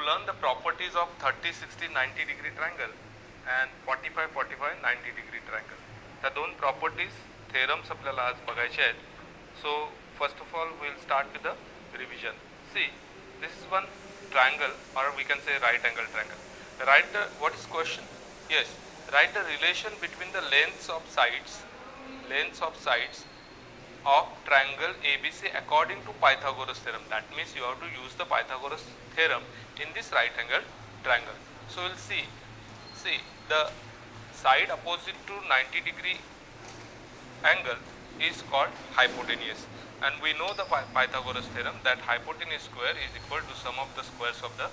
learn the properties of 30, 60, 90 degree triangle and 45, 45, 90 degree triangle. त्या दोन properties theorems आपल्याला आज बघायचे आहेत. So first of all we will start with the revision. See, this is one triangle, or we can say right angle triangle. Write the, what is question? Yes, write the relation between the lengths of sides of triangle ABC according to Pythagoras theorem. That means you have to use the Pythagoras theorem in this right angle triangle. So we'll see the side opposite to 90 degree angle is called hypotenuse, and we know the Pythagoras theorem that hypotenuse square is equal to sum of the squares of the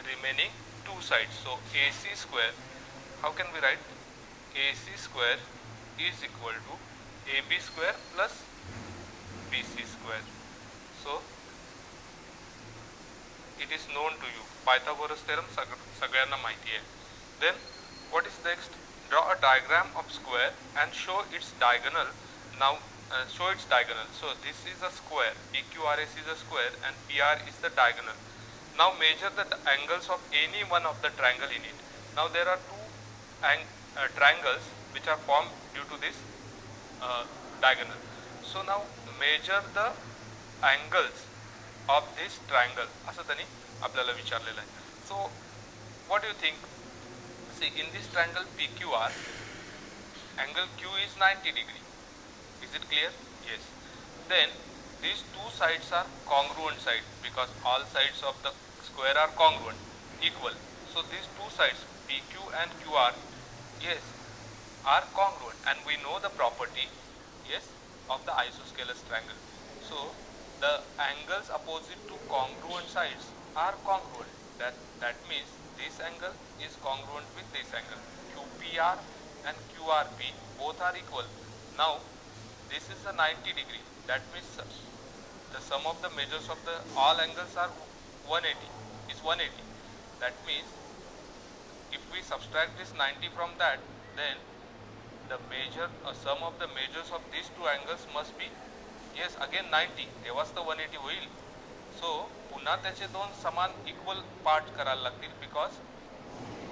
remaining two sides. So AC square, how can we write? AC square is equal to AB square plus BC square. So it is known to you. Pythagoras theorem सगळ्यांना माहिती आहे. Then what is next? Draw a diagram of square and show its diagonal. Now show its diagonal. So this is a square, PQRS is a square and PR is the diagonal. Now measure the angles of any one of the triangle in it. Now there are two triangles which are formed due to this diagonal. So now measure the angles of this triangle. असं त्यांनी आपल्याला विचारलेलं आहे. So what do you think? See, in this triangle PQR, angle Q is 90 degree. Is it clear? Yes. Then these two sides are congruent sides because all sides of the square are congruent, equal. So these two sides PQ and QR, yes, are congruent, and we know the property, yes, of the isosceles triangle. So the angles opposite to congruent sides are congruent. That means this angle is congruent with this angle. QPR and QRP both are equal. Now this is a 90 degree. That means the sum of the measures of the all angles are 180. Is 180. That means if we subtract this 90 from that, then the sum of the measures of these two angles must be, yes, again 90. तेव्हाच तर 180 होईल. So पुन्हा त्याचे दोन समान equal part करायला लागतील because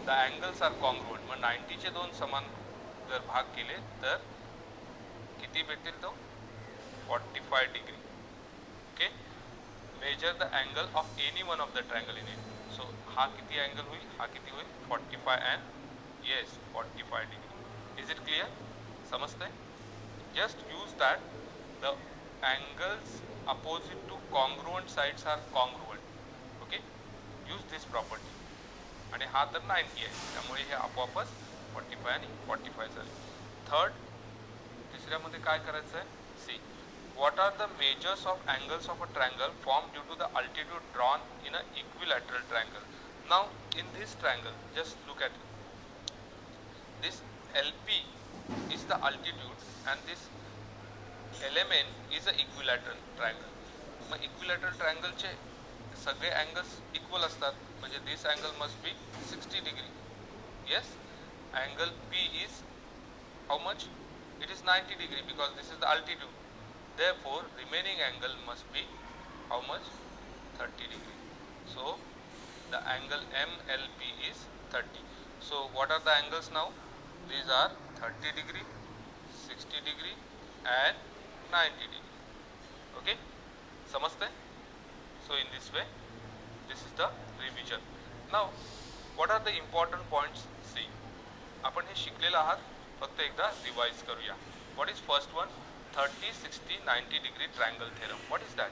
the angles are congruent. मग 90 चे दोन समान जर भाग केले तर किती भेटतील तो 45 degree. Okay, measure the angle of any one of the triangle in it. So हा किती angle होईल, हा किती होईल 45 and yes 45 degree. Is it clear? समजते? Just use that the angles opposite to congruent sides are congruent. Okay, use this property. आणि हा तर 90 आहे त्यामुळे हे आपोआपच 45 आणि 45 झाले. थर्ड, तिसऱ्यामध्ये काय करायचं आहे? सी, what are the measures of angles of a triangle formed due to the altitude drawn in an equilateral triangle? Now in this triangle, just look at it. This LP is the altitude and this LMN is an equilateral triangle. Mug equilateral triangle चे सगळे angles equal असतात, म्हणजे this angle must be 60 degree. Yes, angle P is how much? It is 90 degree because this is the altitude. Therefore remaining angle must be how much? 30 degree. So the angle MLP is 30. So what are the angles now? These are 30 degree, 60 degree and 90 degree. Okay, समझते? So in this way, this is the revision. Now what are the important points? See, आपण हे शिकलेलं आहात, फक्त एकदा revise करूया. What is first one? 30, 60, 90 degree triangle theorem. What is that?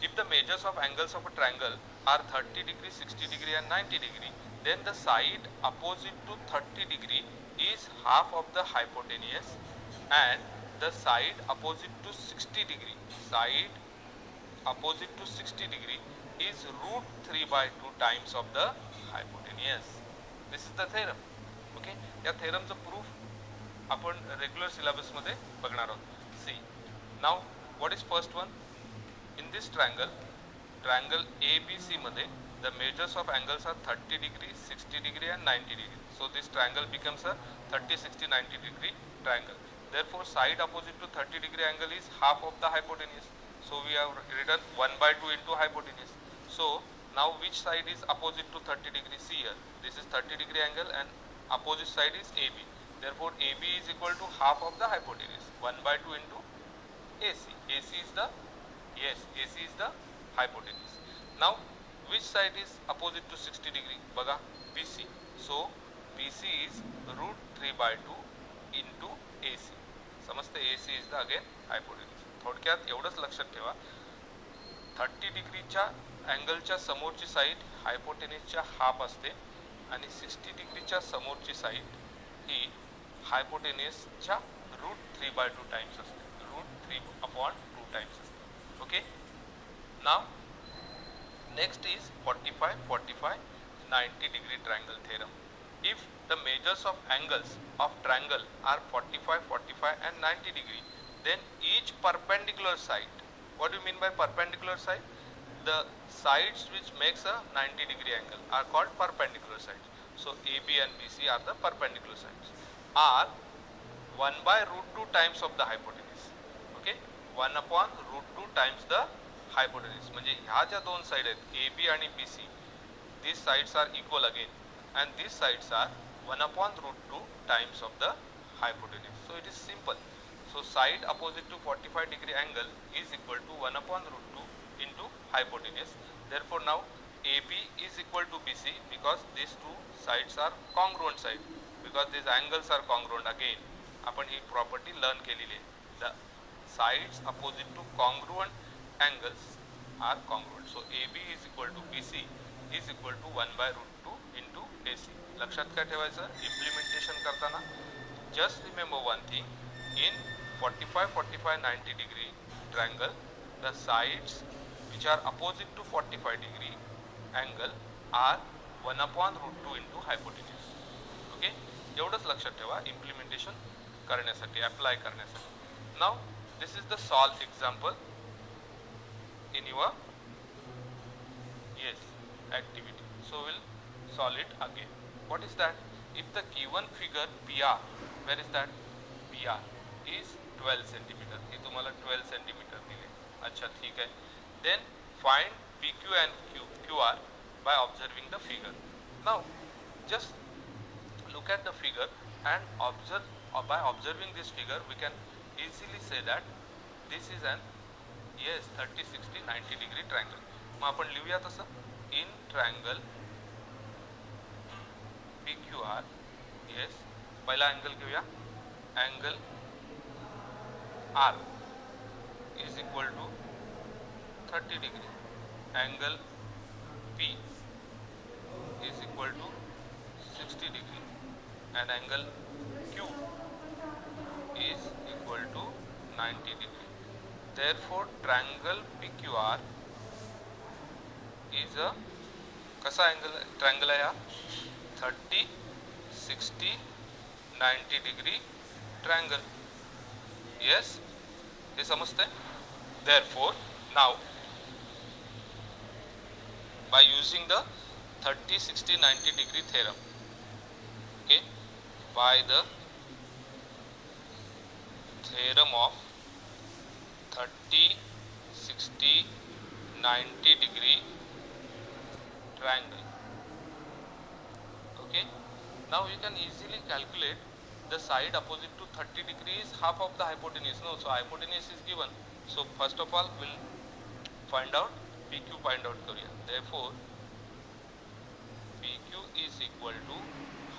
If the measures of angles of a triangle are 30 degree, 60 degree and 90 degree, then the side opposite to 30 degree is half of the hypotenuse and the side opposite to 60 degree is root 3 by 2 times of the hypotenuse. This is the theorem. Okay, या theorem चा proof आपण regular syllabus मध्ये बघणार आहोत. See, now what is first one? In this triangle ABC मध्ये the measures of angles are 30 degree, 60 degree and 90 degree. So this triangle becomes a 30, 60, 90 degree triangle. Therefore side opposite to 30 degree angle is half of the hypotenuse. So we have written 1 by 2 into hypotenuse. So Now which side is opposite to 30 degree? See here, this is 30 degree angle and opposite side is AB. Therefore AB is equal to half of the hypotenuse, 1 by 2 into AC. AC is the, yes, AC is the hypotenuse. Now which side is opposite to 60 degree? Baga, BC. So BC is root 3 by 2 into AC. समजते, AC is the again hypotenuse. थोडक्यात एवढंच लक्षात ठेवा, 30 डिग्रीच्या अँगलच्या समोरची side हायपोटेन्यूसच्या half असते आणि 60 डिग्रीच्या समोरची साईड ही हायपोटेन्यूसच्या रूट 3 by 2 टाइम्स असते, रूट 3/2 टाइम्स असते. Okay. Now next is 45, 45, 90 degree triangle theorem. If the measures of angles of triangle are 45, 45 and 90 degree, then each perpendicular side, what do you mean by perpendicular side? The sides which makes a 90 degree angle are called perpendicular sides. So AB and BC are the perpendicular sides, are 1 by root 2 times of the hypotenuse. Okay, 1 upon root 2 times the hypotenuse. म्हणजे ह्या ज्या दोन side आहेत AB आणि BC, these sides are equal again and these sides are 1 upon root 2 times of the hypotenuse. So it is simple. So side opposite to 45 degree angle is equal to 1 upon root 2 into hypotenuse. Therefore now AB is equal to BC because these two sides are congruent side, because these angles are congruent. Again आपण ही property learn केलेली आहे. The sides opposite to congruent angles are congruent. So AB is equal to BC is equal to 1 by root 2 into AC. लक्षात काय ठेवायचं implementation करताना? Just remember one thing, in 45, 45, 90 degree triangle, the sides which are opposite to 45 degree angle are 1 upon root 2 into hypotenuse. Okay, एवढंच लक्षात ठेवा implementation करण्यासाठी, apply करण्यासाठी. Now this is the solve example in your activity. So we'll solve it again. What is that? If the given figure PR, where is that? PR is 12 centimeter. हे तुम्हाला 12 centimeter दिले. अच्छा ठीक है. Then find PQ and QR by observing the figure. Now just look at the figure and observe, by observing this figure we can easily say that this is an 30, 60, 90 degree triangle. मग आपण लिहूया तसं, in triangle PQR, पहिला angle घेऊया, angle R is equal to 30 degree, angle P is equal to 60 degree and angle Q is equal to 90 degree. Therefore triangle PQR is a कसा angle triangle आहे हा? 30, 60, 90 degree triangle. Yes, हे समजते. Therefore now by using the 30, 60, 90 degree theorem, okay, by the theorem of 30, 60, 90 degree triangle, okay, now you can easily calculate the side opposite to 30 degree is half of the hypotenuse. No, so hypotenuse is given. So first of all we'll find out PQ, find out करूया. Therefore PQ is equal to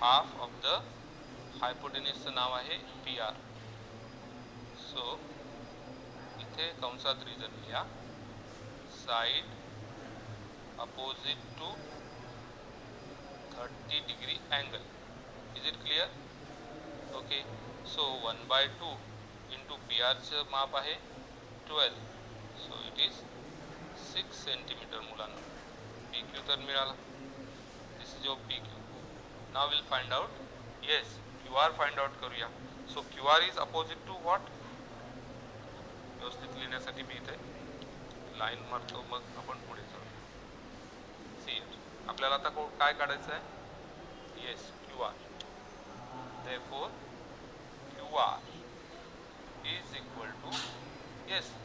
half of the hypotenuse चं नाव आहे PR. So इथे कंसात reason लिहा, side opposite to 30 degree angle. Is it clear? Okay, so 1 by 2 into PR चं माप आहे 12, so it is 6 centimeter मुलांना. PQ तर मिळाला. This is your PQ. Now we'll find out, QR find out करूया. So QR is opposite to what? व्यवस्थित लिहिण्यासाठी मी इथे लाईन मारतो, मग आपण पुढे जाऊ. See it. आपल्याला आता काय काढायचं आहे? QR. Therefore QR is equal to,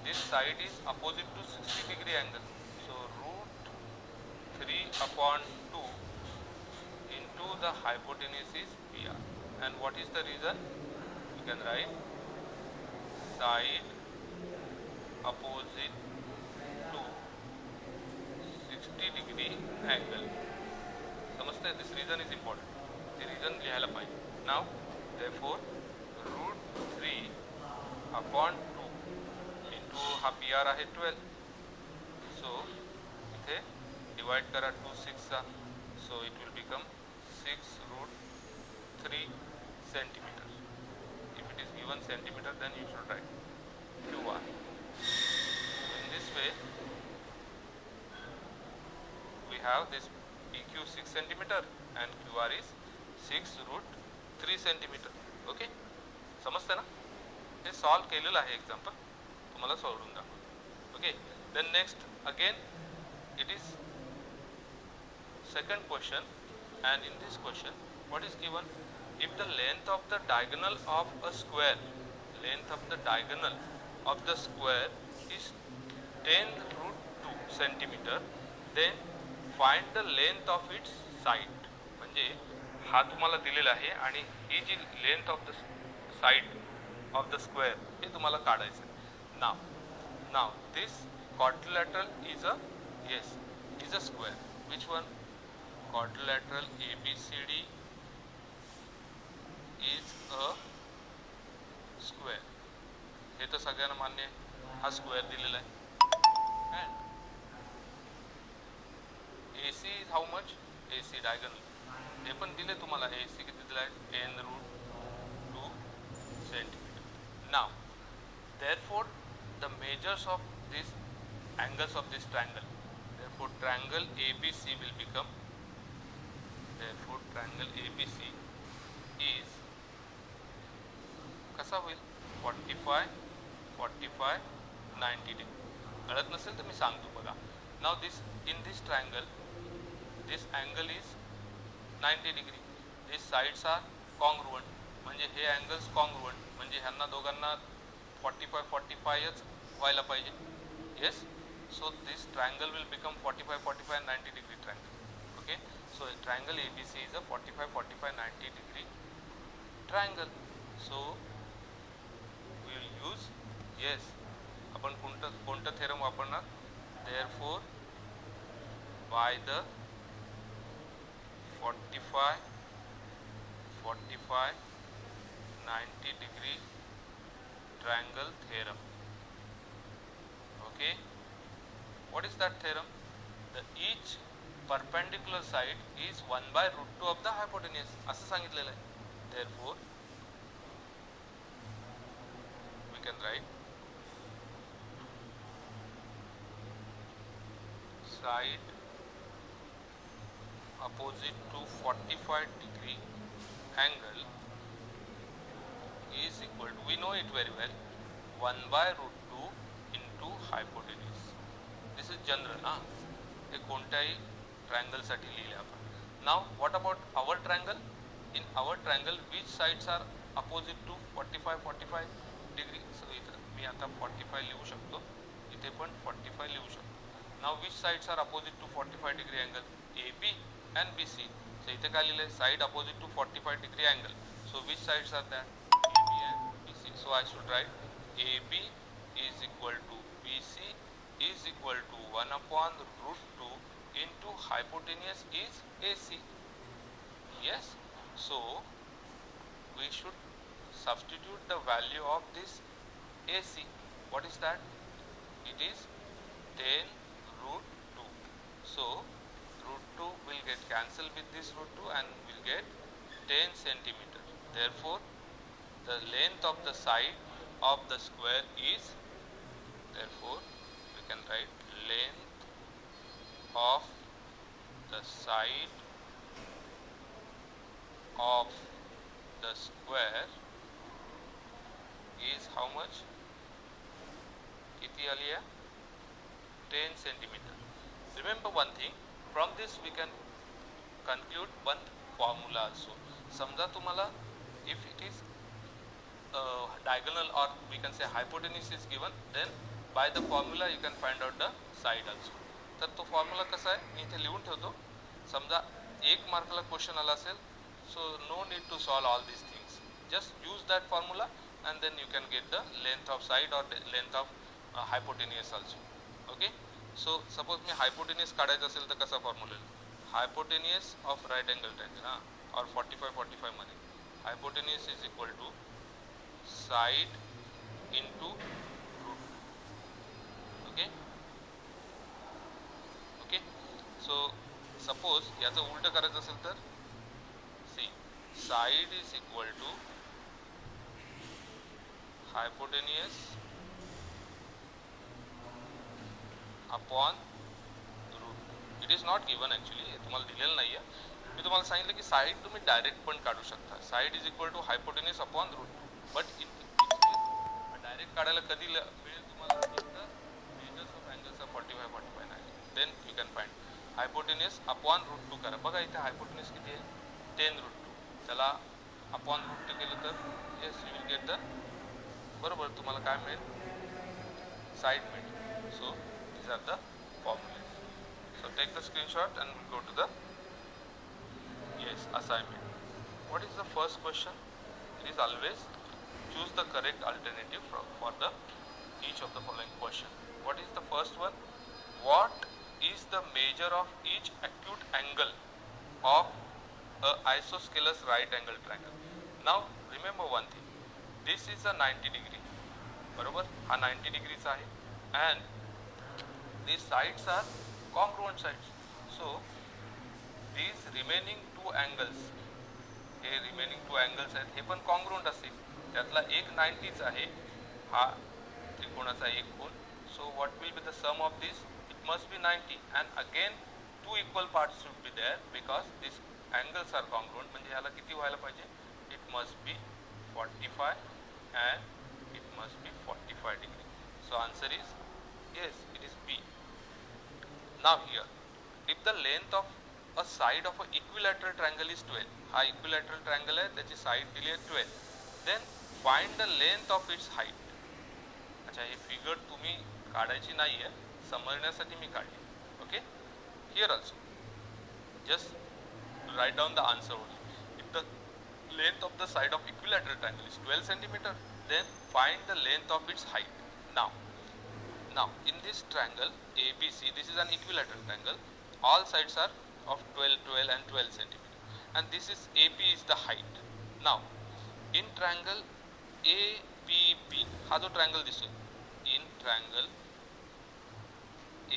this side is opposite to 60 degree angle, so root 3 upon 2 into the hypotenuse is PR. And what is the reason? You can write side opposite to 60 degree angle. समजते? This reason is important. The reason लिहायला पाहिजे. Now therefore root 3 upon 2 into हा PR आहे 12. So इथे divide करा 2 6 चा. So it will become 6 root 3 centimeter. If it is given centimeter, then you should write QR. In this way, we have this PQ 6 centimeter and QR is 6 root 3 centimeter. Okay? समजते ना? हे solve केलेलं आहे example, तुम्हाला सोडून दाखवतो. Okay? Then next again it is second question, and in this question what is given? If the length of the diagonal of a square, length of the diagonal of the square is 10 root 2 centimeter, then find the length of its side. म्हणजे हा तुम्हाला दिलेला आहे आणि ही जी length of the side of the square हे तुम्हाला काढायचं आहे. now this quadrilateral is a square. Which one? Quadrilateral ABCD is a square. हे तर सगळ्यांना मान्य आहे. हा स्क्वेअर दिलेला आहे. and AC is how much? AC diagonal हे पण दिले तुम्हाला. AC किती दिला आहे? 10 root 2 centimeter. Now therefore the measures of these angles of this triangle, therefore triangle ABC will become, therefore triangle ABC is कसा होईल? 45 45 90 degree. कळत नसेल तर मी सांगतो बघा. Now this in this triangle this angle is 90 degree. These sides are congruent. म्हणजे हे angles congruent म्हणजे ह्यांना दोघांना 45 45च व्हायला पाहिजे. Yes, so this triangle will become 45 45 90 degree triangle. Okay, so triangle ABC is a 45 45 90 degree triangle. So we will use, yes, आपण कोणतं theorem वापरणार? Therefore by the 45 45 90 degree triangle theorem. Okay, what is that theorem? The each perpendicular side is 1 by root 2 of the hypotenuse असं सांगितलेलं आहे. Therefore we can write side opposite to 45 degree angle is equal to, we know it very well, 1 by root 2 into hypotenuse. This is general ना, हे कोणत्याही triangle साठी लिहिले आपण. Now what about our triangle? In our triangle which sides are opposite to 45 45 degree? So इथे मी आता 45 लिहू शकतो, इथे पण 45 लिहू शकतो. Now which sides are opposite to 45 degree angle? AB and BC. So इथे काय लिहिले? Side opposite to 45 degree angle. So which sides are there? AB and BC. So I should write AB is equal to BC is equal to 1 upon root 2 into hypotenuse is AC. Yes. So we should substitute the value of this AC. What is that? It is 10 root 2. So root 2 will get cancelled with this root 2 and will get 10 centimeter. Therefore the length of the side of the square is, therefore we can write length of the side of the square is how much? किती आली आहे? 10 centimeter. Remember one thing, from this we can conclude one formula also. समजा तुम्हाला if it is diagonal or we can say hypotenuse is given, then by the formula you can find out the side also. तर तो formula कसा आहे मी इथे लिहून ठेवतो. समजा 1 मार्कला क्वेश्चन आला असेल, so no need to solve all these things, just use that formula and then you can get the length of side or length of hypotenuse also. Okay, so suppose me hypotenuse काढायचं असेल तर कसा formula लिहू, hypotenuse of right angle triangle or 45 मध्ये hypotenuse is equal to side into root. Okay, okay, so suppose याचं उलट करायचं असेल तर see side is equal to hypotenuse upon root. It is not given actually, हे तुम्हाला दिलेलं नाही आहे. मी तुम्हाला सांगितलं की साइड तुम्ही डायरेक्ट पण काढू शकता. Side is equal to hypotenuse upon root, but direct काढायला कधी मिळेल तुम्हाला फक्त मेजर्स ऑफ अँगल्स ऑफ 45 नाही, then you can find hypotenuse upon root 2 करा. बघा इथे हायपोटेन्यूस किती आहे 10 रूट 2, त्याला अपॉन रूट 2 केलं तर yes you will get the, बरोबर तुम्हाला काय मिळेल साइड मिळेल. सो these are the formulas. So take the screenshot and we'll go to the assignment. What is the first question? It is always choose the correct alternative for the each of the following question. What is the first one? What is the measure of each acute angle of a isosceles right angle triangle? Now remember one thing, this is a 90 degree, बरोबर हा 90 degrees आहे and these sides are congruent sides. So these remaining two angles, hey remaining two angles आहेत हे पण congruent असतील, त्यातला एक 90च आहे, हा त्रिकोणाचा एक कोन. So what will be the sum of this? It must be 90 and again two equal parts should be there because these angles are congruent. म्हणजे ह्याला किती व्हायला पाहिजे, it must be 45 and it must be 45 degree. So answer is yes, it is B. Now here, if the length of a side of a equilateral triangle is 12, हा equilateral triangle आहे त्याची side दिली आहे 12, then find the length of its height. अच्छा, हे figure तुम्ही काढायची नाही आहे, समजण्यासाठी मी काढली. Okay, here also just write down the answer only. If the length of the side of equilateral triangle is 12 centimeter, then find the length of its height. Now in this triangle ABC, this is an equilateral triangle, all sides are of 12 and 12 centimeter and this is AP is the height. Now in triangle APB, हा जो triangle दिसतोय, in triangle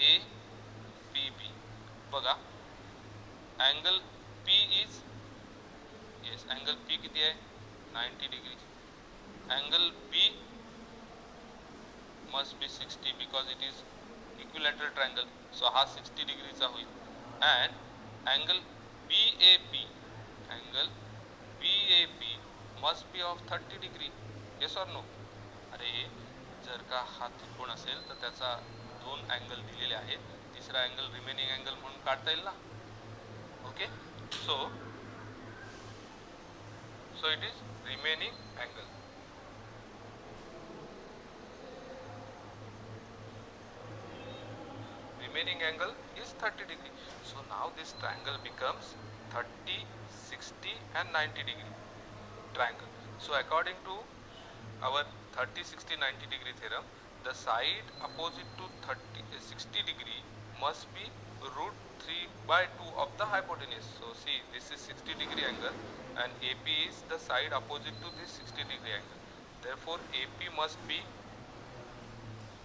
APB बघा angle P is yes, angle P किती आहे 90 degrees, angle B must be 60 because it is equilateral triangle, so हा 60 degree चा होईल and angle BAP must be of 30 degree. yes or no? अरे जर का हा त्रिकोण असेल तर त्याचा दोन अँगल दिलेले आहेत, तिसरा अँगल रिमेनिंग अँगल म्हणून काढता येईल ना. Okay, so it is remaining angle. Remaining angle is 30 degree. So now this triangle becomes 30, 60 and 90 degree triangle. So according to our 30, 60, 90 degree theorem, the side opposite to 60 degree must be root 3 by 2 of the hypotenuse. So see, this is 60 degree angle and AP is the side opposite to this 60 degree angle. Therefore AP must be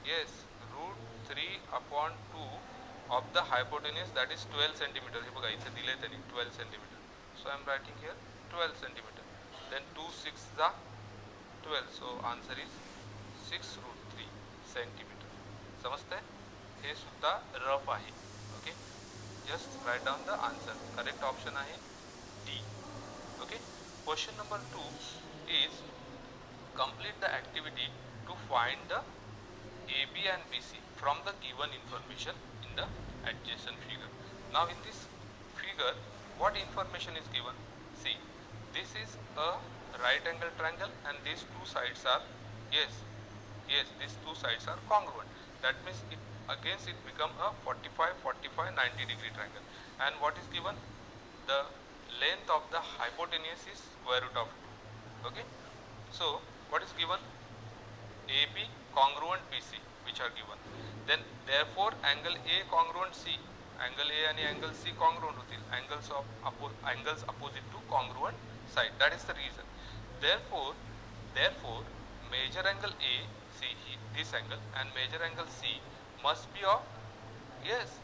yes, root 3 upon 2 of the hypotenuse, that is 12 centimeter. हे बघा इथे दिले त्यांनी 12 centimeter. So I am writing here 12 centimeter. Then 2 6 जा 12. So answer is 6 root 3 centimeter. समजतंय? हे सुद्धा rough आहे. Okay, just write down the answer. Correct option आहे D. Okay, question number 2 is complete the activity to find the AB and BC from the given information in the adjacent figure. Now in this figure, what information is given? See, this is a right angle triangle and these two sides are yes, these two sides are congruent. That means against it become a 45, 45, 90 degree triangle. And what is given? The length of the hypotenuse is square root of 2. Okay. So what is given? AB congruent BC, which are given. Then therefore angle A congruent C, angle A and angle C congruent होतील, angles opposite to congruent side. That is the reason. Therefore major angle A, see this angle, and major angle C must be of, yes,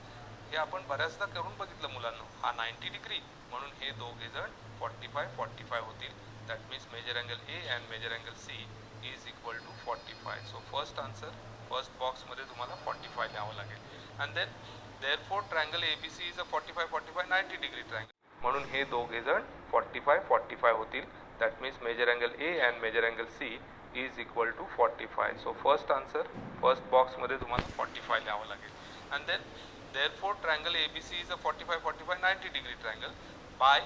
हे आपण बऱ्याचदा करून बघितलं मुलांना, हा 90 degree म्हणून हे दोघे जण 45 45 होतील. That means major angle A and major angle C is equal to 45. So first answer, first box मध्ये तुम्हाला 45 लिहावं लागेल. And then therefore triangle ABC is a 45 45 90 degree triangle. म्हणून हे दोघे जण 45 45 होतील. That means major angle A and major angle C is equal to 45. So first answer, first box मध्ये तुम्हाला 45 लिहावं लागेल. And then therefore triangle ABC is a 45 45 90 degree triangle. By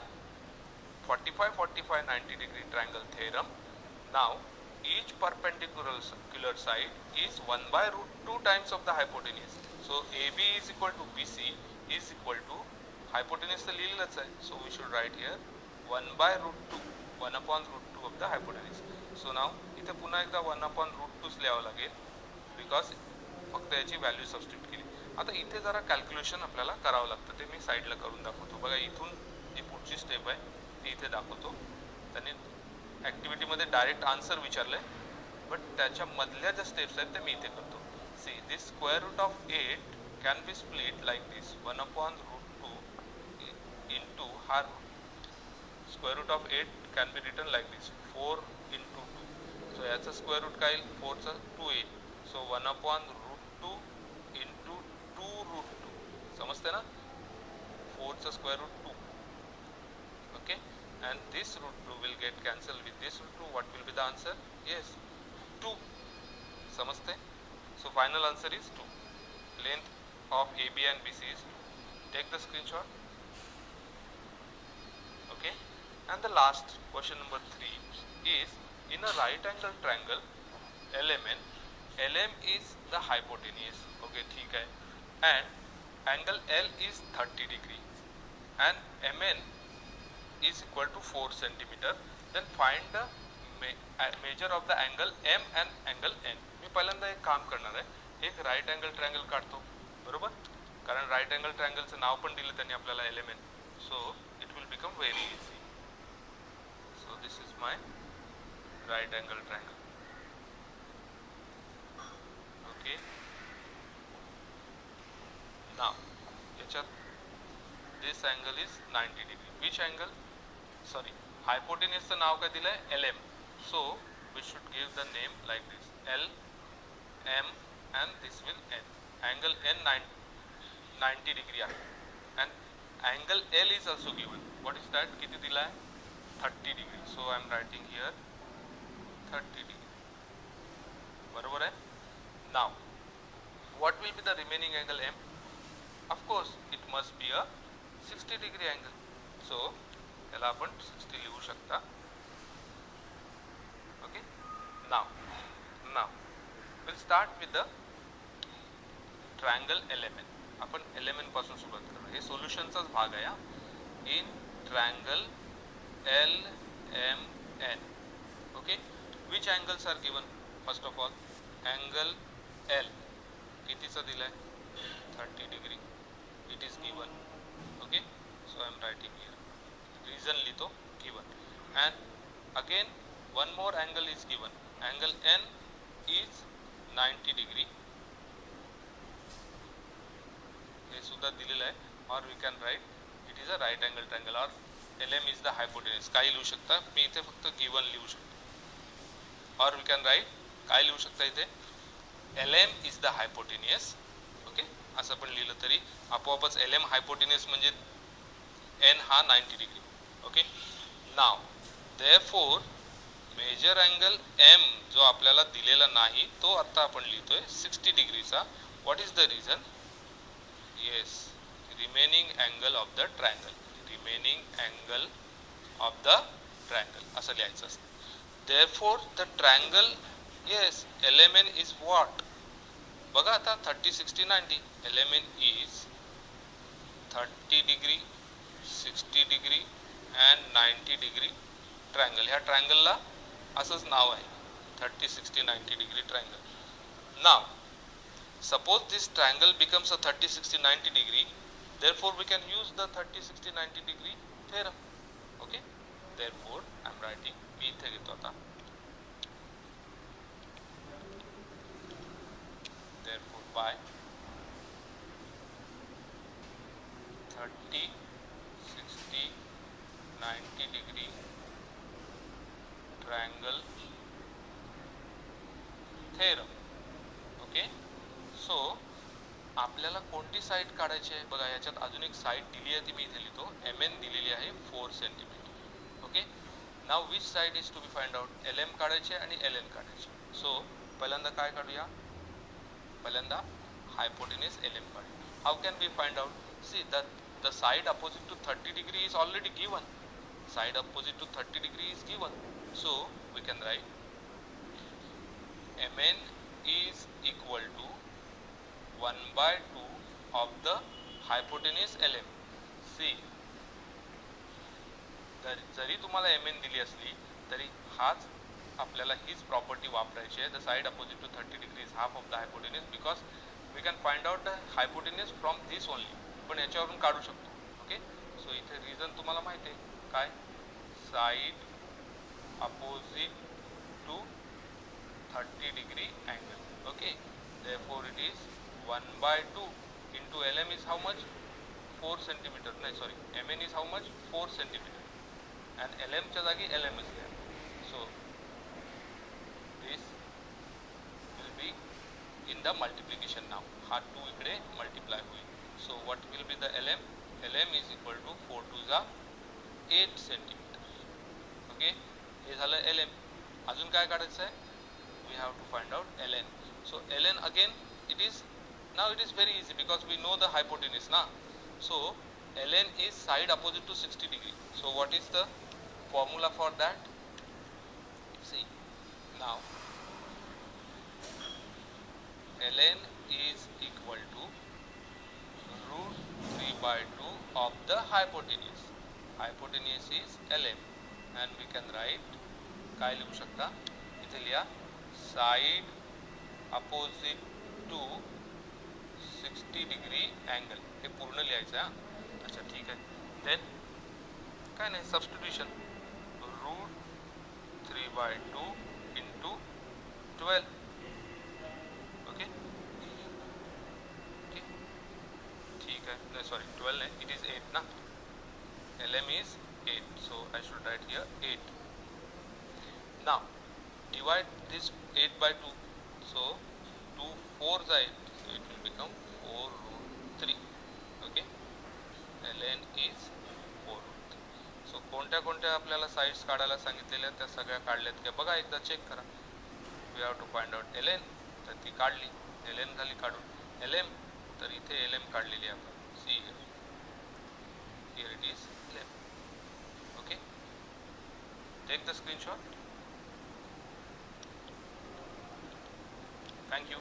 45 45 90 degree triangle theorem, now each perpendicular side is 1 by root 2 times of the hypotenuse. So AB is equal to BC is equal to hypotenuse तर लिहिलेलंच आहे. So we should write here 1 by root 2, 1 upon root 2 of the hypotenuse. So now इथे पुन्हा एकदा 1 upon root 2 लिहावं लागेल, because फक्त याची value substitute केली. आता इथे जरा कॅल्क्युलेशन आपल्याला करावं लागतं, ते मी साईडला करून दाखवतो. बघा इथून जी पुढची स्टेप आहे ती इथे दाखवतो. त्यांनी ॲक्टिव्हिटीमध्ये डायरेक्ट आन्सर विचारलं आहे, बट त्याच्या मधल्या ज्या स्टेप्स आहेत त्या मी इथे करतो. See this square root of 8 can be split like this, 1 upon root 2 into हा square root of 8 can be written like this 4 into 2. So याचं स्क्वेअर रूट काय येईल? 4चं 2 येईल. So 1 upon root 2 into 2 root 2. समजते ना? 4चं square root 2. Okay, and this root 2 will get cancelled with this root 2. What will be the answer? Yes, 2. समझते? So final answer is 2. Length of AB and BC is 2. Take the screenshot. Okay, and the last question number 3 is, in a right angle triangle LMN, LM is the hypotenuse. Okay, ठीक है, and angle L is 30 degree and MN is equal to 4 centimeter. Then find the measure of the angle M and angle N. मी पहिल्यांदा एक काम करणार आहे, एक right angle triangle काढतो, बरोबर? कारण राईट अँगल ट्रायंगलचं नाव पण दिलं त्यांनी आपल्याला LMN. So it will become very easy. So this is my right angle triangle. Okay. Now याच्यात this angle is 90 degree. Which angle? Sorry, hypotenuse चं नाव काय दिलंय? LM. So we should give the name like this, L, M, and this will N. Angle N 90 degree आहे, and angle L is also given. What is that? किती दिलाय? 30 degree. So I am writing here 30 degree. बरोबर आहे? Now what will be the remaining angle M? Of course it must be a 60 degree angle. So त्याला आपण 60 लिहू शकता. Okay, now we'll start with the triangle LMN. आपण LMN पासून सुरुवात करू. हे सोल्युशनचाच भाग आहे. इन triangle LMN, okay, which angles are given? First of all, angle L कितीचा दिलाय? 30 degree. It is given. Okay, so I am writing here. Reason लिहितो, given. And again one more angle is given. Angle N is 90 degree. हे सुद्धा दिलेलं आहे. Or we can write it is a right angle triangle, or LM is the hypotenuse. काही लिहू शकता, मी इथे फक्त given लिहू शकतो. Or we can write, काय लिहू शकता इथे? LM is the hypotenuse. Okay, असं पण लिहिलं तरी आपोआपच LM hypotenuse म्हणजे N हा 90 degree. Okay, now therefore major angle M जो आपल्याला दिलेला नाही तो आता आपण लिहितोय 60 डिग्रीचा. What is the reason? Yes, remaining angle of the triangle. Remaining angle of the triangle असं लिहायचं असतं. Therefore the triangle, yes, LMN is what? बघा आता 30, 60, 90 LMN is 30 degree, 60 degree and 90 degree triangle. ह्या ट्रायंगलला असंच नाव आहे 30, 60, 90 degree triangle. Now suppose this triangle becomes a 30, 60, 90 degree, therefore we can use the 30, 60, 90 degree theorem. Okay, therefore I am writing, मी इथे घेतो आता, therefore by 30, 60, 90 degree triangle theorem. Okay, सो आपल्याला कोणती side काढायची आहे बघा, याच्यात अजून एक साईड दिली आहे ती मी इथे लिहितो, MN दिलेली आहे 4 centimetre. Okay, now which side is to be find out, LM काढायचे आणि LN काढायचे. सो पहिल्यांदा काय काढूया, पहिल्यांदा हायपोटेन्यूज LM काढूया. How can we find out, see the side opposite to 30 degree is already given, side opposite to 30 degree is given, so we can write MN is equal to 1/2 of the hypotenuse LM. See, जरी तुम्हाला MN दिली असली तरी हाच आपल्याला हीच property वापरायची आहे. The side opposite to 30 degree is half of the hypotenuse because we can find out the hypotenuse from this only. पण याच्यावरून काढू शकतो. ओके, सो इथे रिझन तुम्हाला माहिती आहे काय, side opposite to 30 degree angle. Okay, therefore it is 1/2 into LM is how much, 4 centimeter. No, sorry, MN is how much, 4 centimeter, and LM च्या जागी LM is there. So this will be in the multiplication now. हा 2 इकडे multiply होईल. So what will be the LM? LM is equal to 4 2s are 8 centimeter. Okay, हे झालं LM. अजून काय काढायचं आहे, we have to find out LN. So LN again, it is, now it is very easy because we know the hypotenuse na. So LN is side opposite to 60 degree. So what is the formula for that? See, now LN is equal to root 3/2 of the hypotenuse. Hypotenuse is LM and we can write, काय लिहू शकता इथे लिहा, side opposite to 60 degree angle. हे पूर्ण लिहायचं आहे. अच्छा ठीक आहे, देन काय नाही, सबस्टिट्यूशन, रूट 3/2 इंटू 12. ओके, ठीक है, no sorry 12 है, it is 8 ना, LM is 8, so I should write here 8. Now divide this 8/2, so 2 4s are 8, so it will become 4 root 3. Okay, LN is 4 root 3. So कोणत्या कोणत्या आपल्याला sides काढायला सांगितलेल्या त्या सगळ्या काढल्यात का बघा, एकदा चेक करा. We have to find out LN, तर ती काढली, LN झाली काढून. LM, तर इथे LM काढलेली आहे आपण, सी here it is LM. Okay, take the screenshot. Thank you.